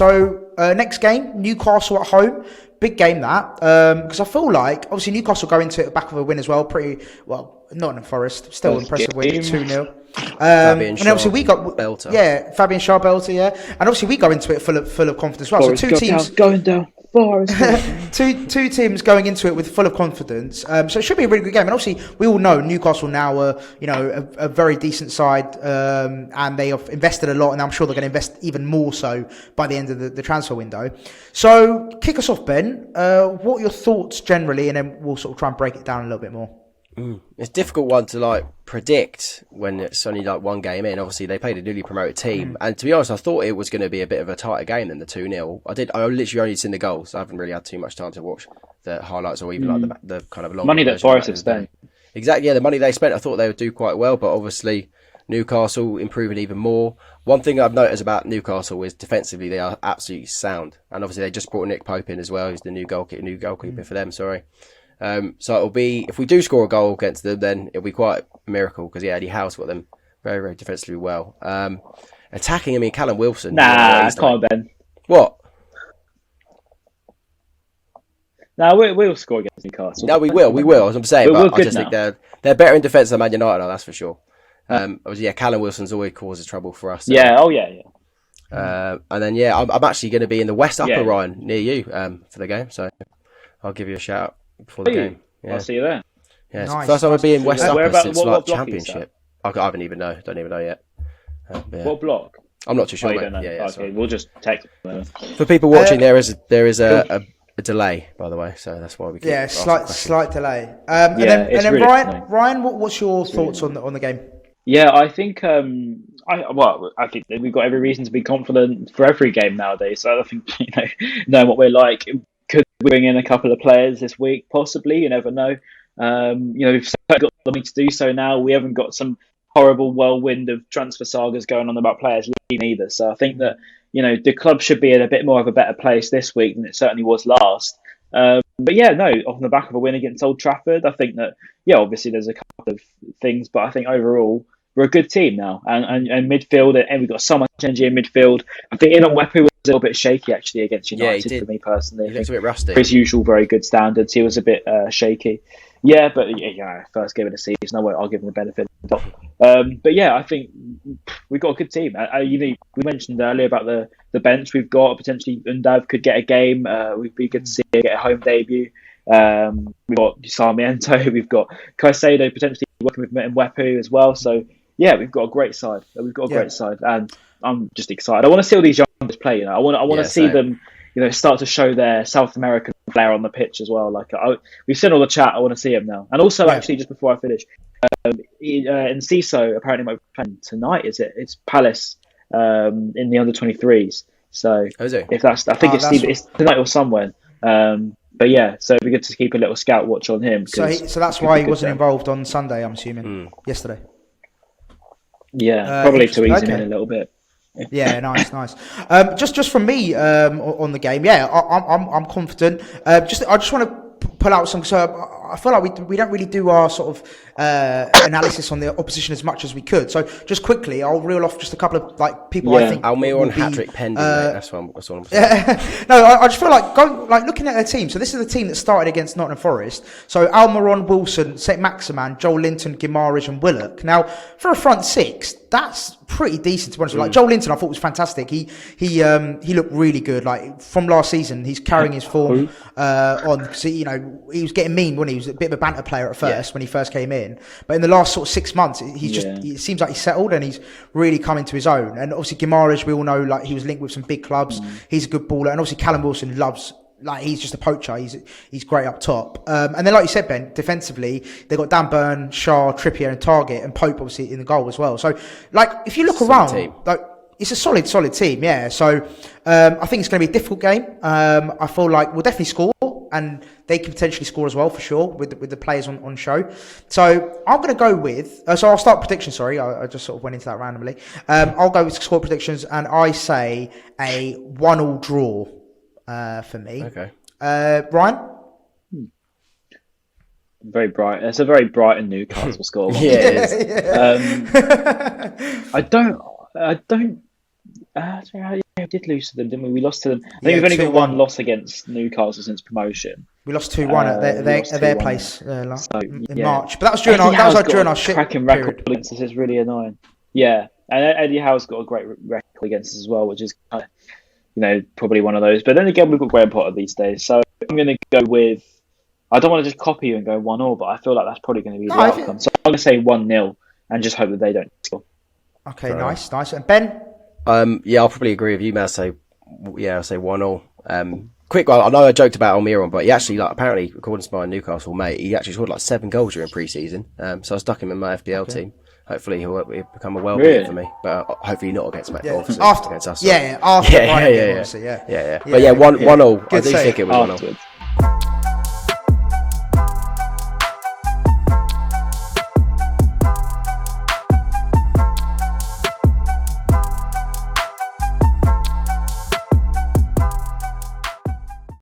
So next game, Newcastle at home. Big game that, because I feel like obviously Newcastle go into it back with a win as well. Pretty well, Nottingham Forest still impressive win, 2-0. Fabian and obviously we got belter. Fabian Shaw belter, yeah. And obviously we go into it full of confidence as well. Forest So two teams going down. Forest. two teams going into it with full of confidence. So it should be a really good game. And obviously we all know Newcastle now are a very decent side, and they have invested a lot, and I'm sure they're going to invest even more so by the end of the transfer window. So kick us off, Ben. What are your thoughts generally, and then we'll sort of try and break it down a little bit more. It's a difficult one to predict when it's only one game in. Obviously, they played a newly promoted team, and to be honest, I thought it was going to be a bit of a tighter game than the 2-0. I literally only seen the goals. I haven't really had too much time to watch the highlights or even the kind of long money that Forest have spent. Exactly, yeah, the money they spent. I thought they would do quite well, but obviously Newcastle improving even more. One thing I've noticed about Newcastle is defensively they are absolutely sound, and obviously they just brought Nick Pope in as well, who's the new goalkeeper for them. Sorry. So it'll be, if we do score a goal against them, then it'll be quite a miracle because Eddie Howe's got them very, very defensively well. Attacking, Callum Wilson. Nah, come on, Ben. What? Nah, we'll score against Newcastle. No, we will. As I'm saying, but I just think they're better in defence than Man United are. That's for sure. Obviously, Callum Wilson's always causes trouble for us. So. Yeah. Oh, yeah. And then I'm actually going to be in the West Upper Rhine near you for the game, so I'll give you a shout out before the game. Yeah. I'll see you there. Yeah, nice. First time I've been in West Upper since what Championship. I don't even know yet. What block? I'm not too sure. You don't know. Okay, sorry. We'll just text. For people watching, there is a delay, by the way, so that's why we. Slight delay. And then really Ryan, what's your thoughts on the game? Yeah, I think I think that we've got every reason to be confident for every game nowadays. So I think knowing what we're like, could we bring in a couple of players this week? Possibly, you never know. We've got the money to do so now. We haven't got some horrible whirlwind of transfer sagas going on about players leaving either. So I think that the club should be in a bit more of a better place this week than it certainly was last. But off the back of a win against Old Trafford, I think that obviously there's a couple of things, but I think overall we're a good team now, and midfield, and we've got so much energy in midfield. I think Nwepu was a little bit shaky actually against United for me personally. He looks a bit rusty. For his usual very good standards, he was a bit shaky. Yeah, but first game of the season, I'll give him the benefit of the doubt. But I think we've got a good team. We mentioned earlier about the bench we've got. Potentially Undav could get a game. We'd be good to see him get a home debut. We've got Sarmiento, we've got Caicedo potentially working with Nwepu as well. So we've got a great side. Great side, and I'm just excited. I want to see all these young players play. I want to see them, start to show their South American flair on the pitch as well. We've seen all the chat. I want to see him now. And also, actually, just before I finish, Enciso apparently might be playing tonight. Is it? It's Palace in the under-23s. So if that's, I think it's tonight or somewhere. So it'd be good to keep a little scout watch on him. So that's why he wasn't involved on Sunday, I'm assuming, yesterday. Yeah, probably to ease him in a little bit. Yeah, nice. Just from me on the game, I'm confident. I just want to pull out some. So I feel like we don't really do our sort of analysis on the opposition as much as we could. So just quickly, I'll reel off just a couple of people I think. Almiron hat-trick pending. That's what I'm saying. No, I just feel like looking at their team. So this is the team that started against Nottingham Forest. So Almiron, Wilson, Saint-Maximan, Joel Linton, Guimaraes, and Willock. Now for a front six, that's pretty decent to be honest. Like Joel Linton, I thought was fantastic. He looked really good. Like from last season, he's carrying his form on. Because he was getting mean when he was a bit of a banter player at first when he first came in. But in the last sort of 6 months, it seems like he's settled and he's really come into his own. And obviously Guimaraes, we all know, like he was linked with some big clubs. He's a good baller, and obviously Callum Wilson loves. Like he's just a poacher. He's great up top. And then, like you said, Ben, defensively they got Dan Burn, Shaw, Trippier, and Target, and Pope obviously in the goal as well. So, like if you look around, like it's a solid team. Yeah. So I think it's going to be a difficult game. I feel like we'll definitely score, and they can potentially score as well for sure with the players on show. So I'm going to go with. So I'll start predictions. Sorry, I just sort of went into that randomly. I'll go with score predictions, and I say a 1-1 draw. For me. Okay. Ryan? Very bright. It's a very Brighton Newcastle score. Yeah, it is. I don't. we did lose to them, didn't we? We lost to them. I think Yeah, we've only got 2-1. one loss against Newcastle since promotion. We lost 2-1 at We lost their 2-1. place in Yeah. March. But that was during Eddie Howe's during got our a shit cracking record period. against us. It's really annoying. Yeah, and Eddie Howe's got a great record against us as well, which is kind of, probably one of those. But then again, we've got Graham Potter these days, so I'm going to go with. I don't want to just copy you and go 1-1, but I feel like that's probably going to be the outcome. So I'm going to say 1-0 and just hope that they don't score. Okay, nice. And Ben? Yeah, I'll probably agree with you, man. I'll say 1-0. Quick one. I know I joked about Almiron, but he actually, apparently, according to my Newcastle mate, he actually scored 7 goals during pre-season. So I stuck him in my FPL team. Hopefully he'll become a well-being for me, but hopefully not against after against us. After Brighton, obviously, yeah. But 1-0. I do think it was 1-0.